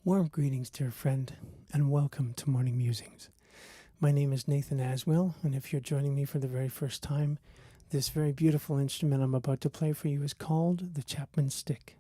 Warm greetings, dear friend, and welcome to Morning Musings. My name is Nathen Aswell, and if you're joining me for the very first time, this very beautiful instrument I'm about to play for you is called the Chapman Stick.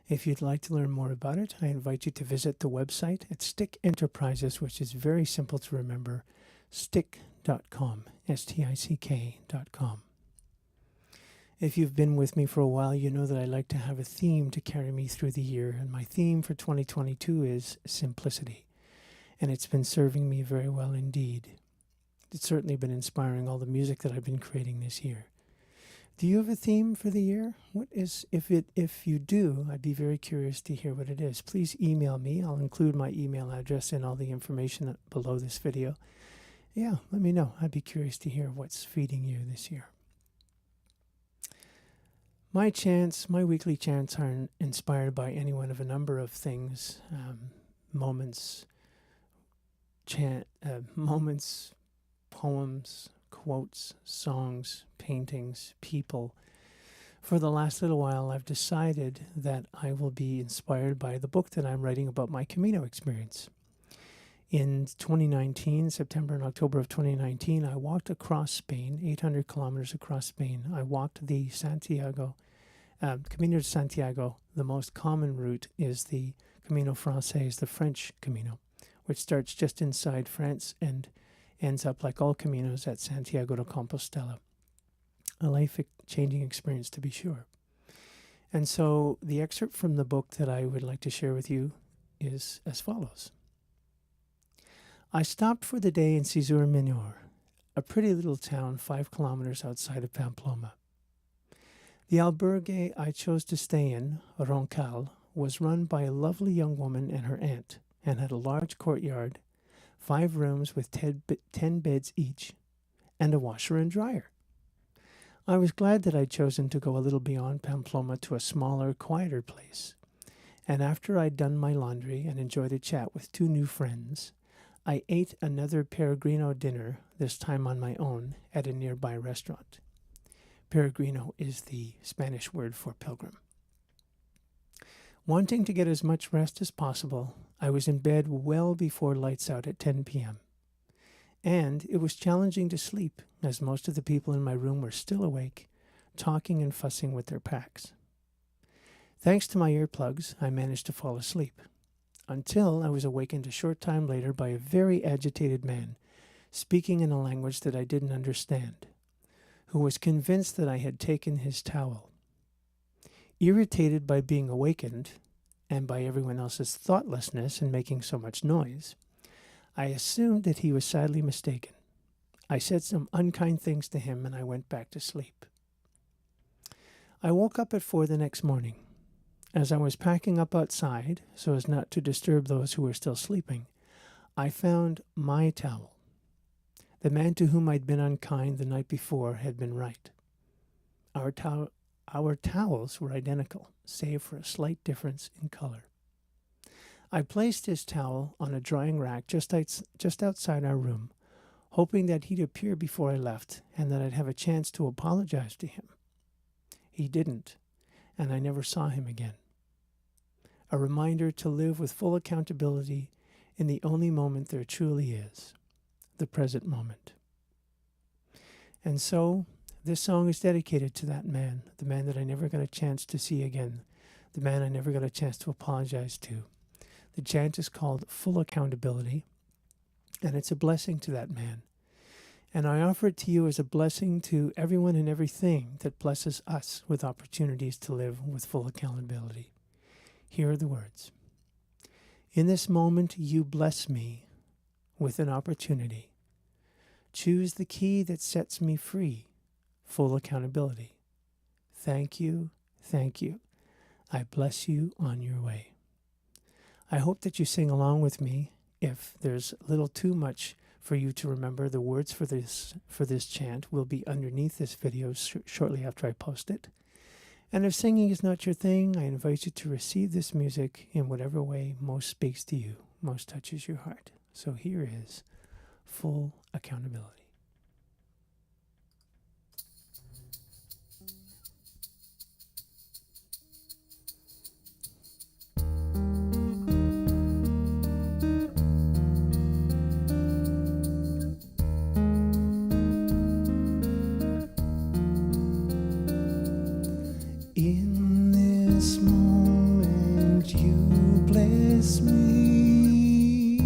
If you'd like to learn more about it, I invite you to visit the website at Stick Enterprises, which is very simple to remember, stick.com, stick.com. If you've been with me for a while, you know that I like to have a theme to carry me through the year, and my theme for 2022 is simplicity, and it's been serving me very well indeed. It's certainly been inspiring all the music that I've been creating this year. Do you have a theme for the year? If you do, I'd be very curious to hear what it is. Please email me. I'll include my email address in all the information below this video. Yeah, let me know. I'd be curious to hear what's feeding you this year. My weekly chants are inspired by any one of a number of things, moments, poems, quotes, songs, paintings, people. For the last little while, I've decided that I will be inspired by the book that I'm writing about my Camino experience. In 2019, September and October of 2019, I walked across Spain, 800 kilometers across Spain. I walked the Camino de Santiago. The most common route is the Camino Francais, the French Camino, which starts just inside France and ends up, like all Caminos, at Santiago de Compostela. A life-changing experience, to be sure. And so the excerpt from the book that I would like to share with you is as follows. I stopped for the day in Cizur Menor, a pretty little town 5 kilometers outside of Pamplona. The albergue I chose to stay in, Roncal, was run by a lovely young woman and her aunt, and had a large courtyard, 5 rooms with 10 beds each, and a washer and dryer. I was glad that I'd chosen to go a little beyond Pamplona to a smaller, quieter place, and after I'd done my laundry and enjoyed a chat with 2 new friends, I ate another peregrino dinner, this time on my own, at a nearby restaurant. Peregrino is the Spanish word for pilgrim. Wanting to get as much rest as possible, I was in bed well before lights out at 10 p.m. And it was challenging to sleep, as most of the people in my room were still awake, talking and fussing with their packs. Thanks to my earplugs, I managed to fall asleep, until I was awakened a short time later by a very agitated man, speaking in a language that I didn't understand, who was convinced that I had taken his towel. Irritated by being awakened, and by everyone else's thoughtlessness in making so much noise, I assumed that he was sadly mistaken. I said some unkind things to him, and I went back to sleep. I woke up at 4 the next morning. As I was packing up outside, so as not to disturb those who were still sleeping, I found my towel. The man to whom I'd been unkind the night before had been right. Our towels were identical, save for a slight difference in color. I placed his towel on a drying rack just outside our room, hoping that he'd appear before I left and that I'd have a chance to apologize to him. He didn't, and I never saw him again. A reminder to live with full accountability in the only moment there truly is, the present moment. And so, this song is dedicated to that man, the man that I never got a chance to see again, the man I never got a chance to apologize to. The chant is called Full Accountability, and it's a blessing to that man. And I offer it to you as a blessing to everyone and everything that blesses us with opportunities to live with full accountability. Here are the words. In this moment, you bless me with an opportunity. Choose the key that sets me free. Full accountability. Thank you, thank you. I bless you on your way. I hope that you sing along with me. If there's a little too much for you to remember, the words for this chant will be underneath this video shortly after I post it. And if singing is not your thing, I invite you to receive this music in whatever way most speaks to you, most touches your heart. So here is Full Accountability. this moment you bless me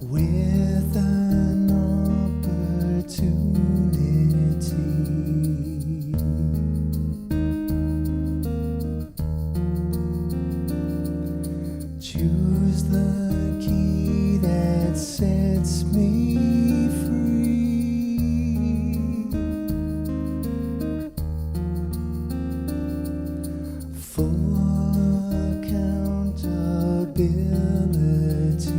with an opportunity. Choose the key that sets me free. Full accountability.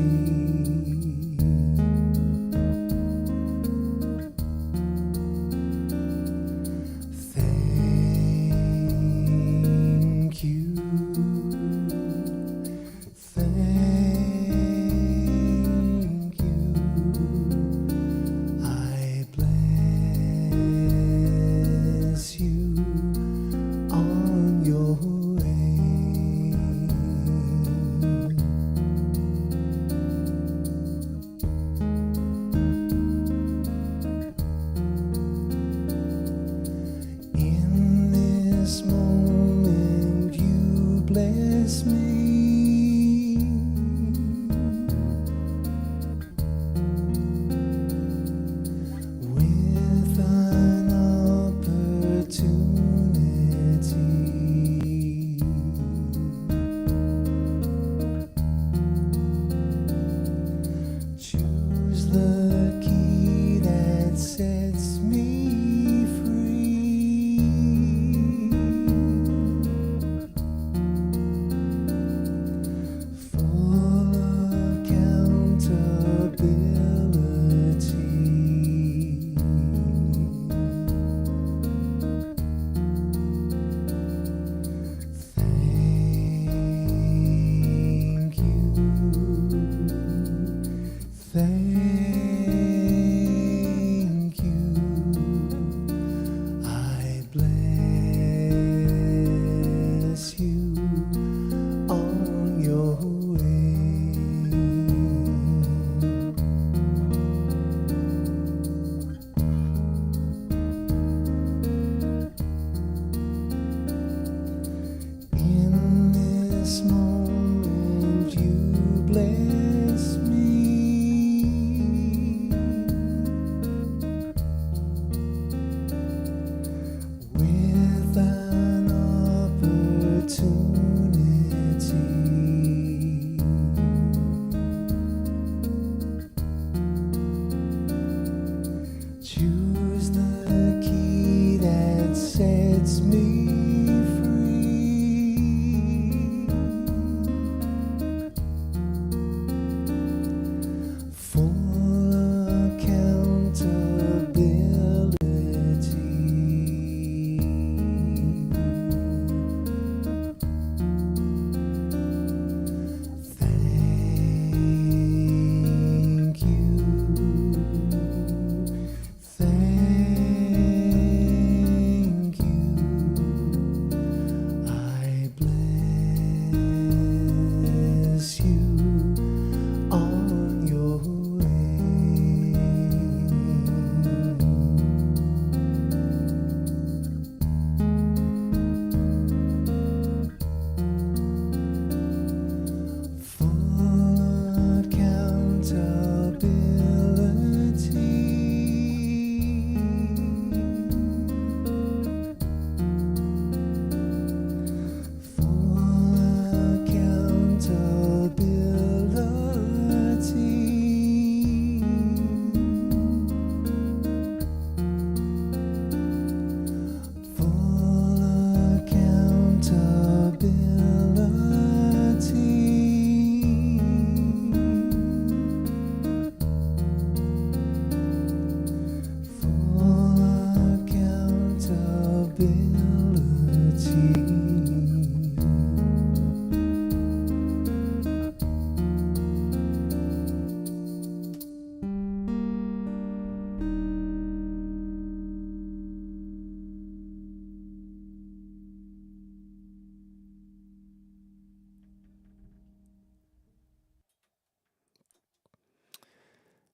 Thank you. Thank you. I bless you on your way. In this moment you bless me with an opportunity. Choose the key that sets me free. Full accountability. Thank you. Thank you. I bless you on your way. In this moment you bless me with an opportunity. Choose the key that sets me free. Full accountability. Thank you. Thank you. I bless you on your way. Full accountability. Full accountability. Full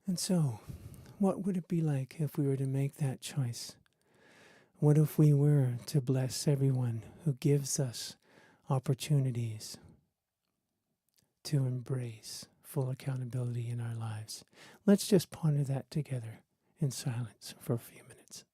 And so, What would it be like if we were to make that choice? What if we were to bless everyone who gives us opportunities to embrace full accountability in our lives? Let's just ponder that together in silence for a few minutes.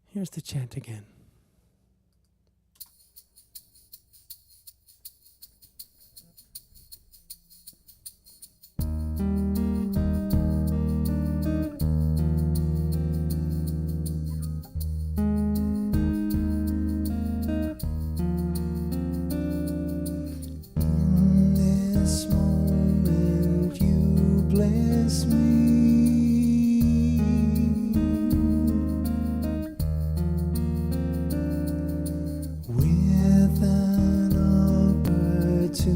Here's the chant again. In this moment you bless me with an opportunity.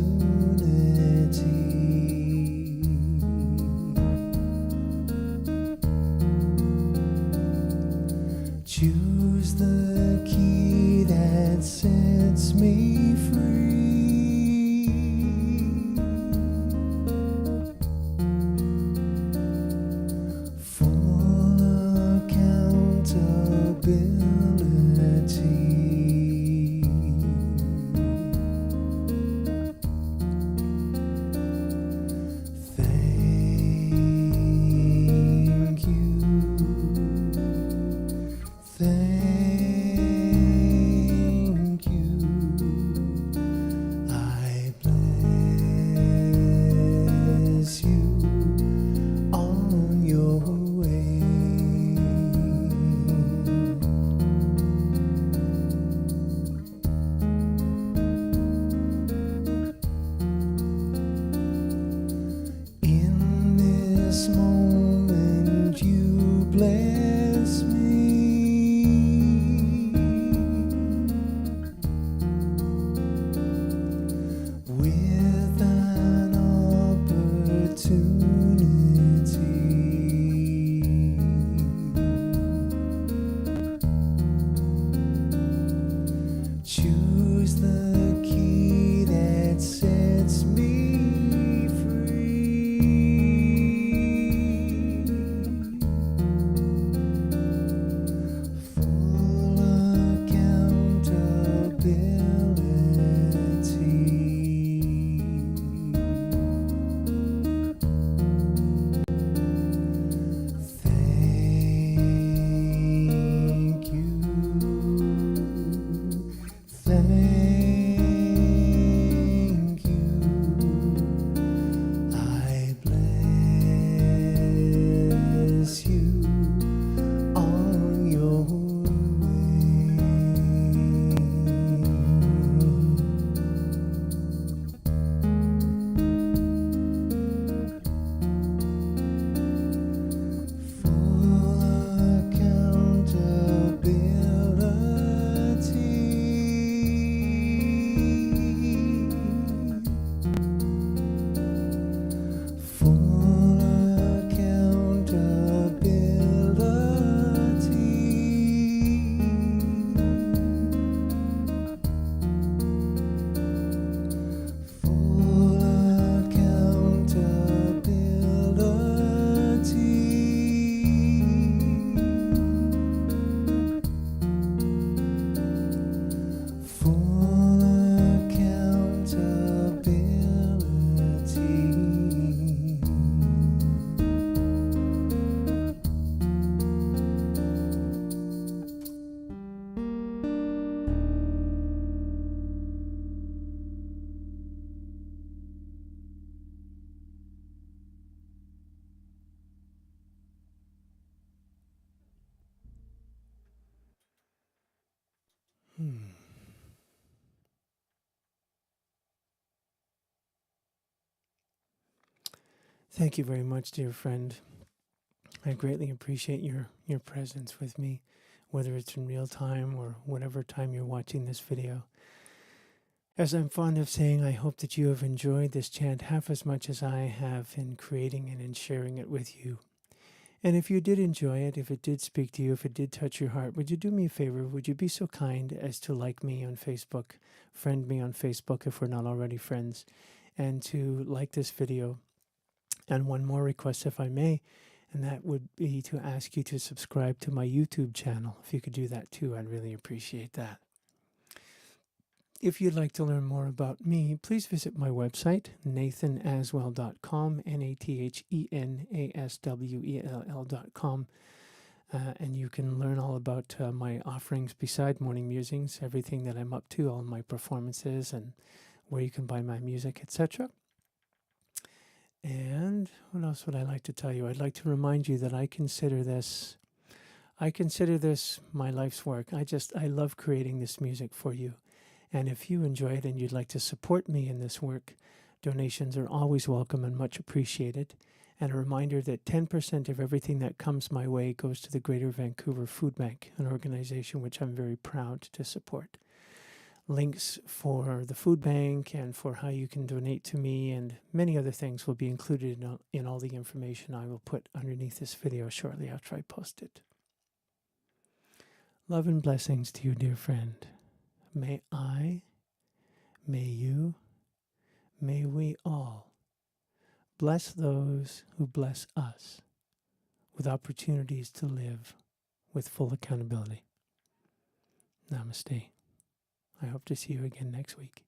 Choose the key that sets me free. Full accountability. Thank you. Thank you. Thank you very much, dear friend. I greatly appreciate your presence with me, whether it's in real time or whatever time you're watching this video. As I'm fond of saying, I hope that you have enjoyed this chant half as much as I have in creating and in sharing it with you. And if you did enjoy it, if it did speak to you, if it did touch your heart, would you do me a favor? Would you be so kind as to like me on Facebook, friend me on Facebook if we're not already friends, and to like this video? And one more request, if I may, and that would be to ask you to subscribe to my YouTube channel. If you could do that too, I'd really appreciate that. If you'd like to learn more about me, please visit my website, NathenAswell.com, NathenAswell.com, and you can learn all about my offerings beside Morning Musings, everything that I'm up to, all my performances, and where you can buy my music, etc. And what else would I like to tell you? I'd like to remind you that I consider this my life's work. I love creating this music for you. And if you enjoy it and you'd like to support me in this work, donations are always welcome and much appreciated. And a reminder that 10% of everything that comes my way goes to the Greater Vancouver Food Bank, an organization which I'm very proud to support. Links for the food bank and for how you can donate to me and many other things will be included in all the information I will put underneath this video shortly after I post it. Love and blessings to you, dear friend. May I, may you, may we all bless those who bless us with opportunities to live with full accountability. Namaste. I hope to see you again next week.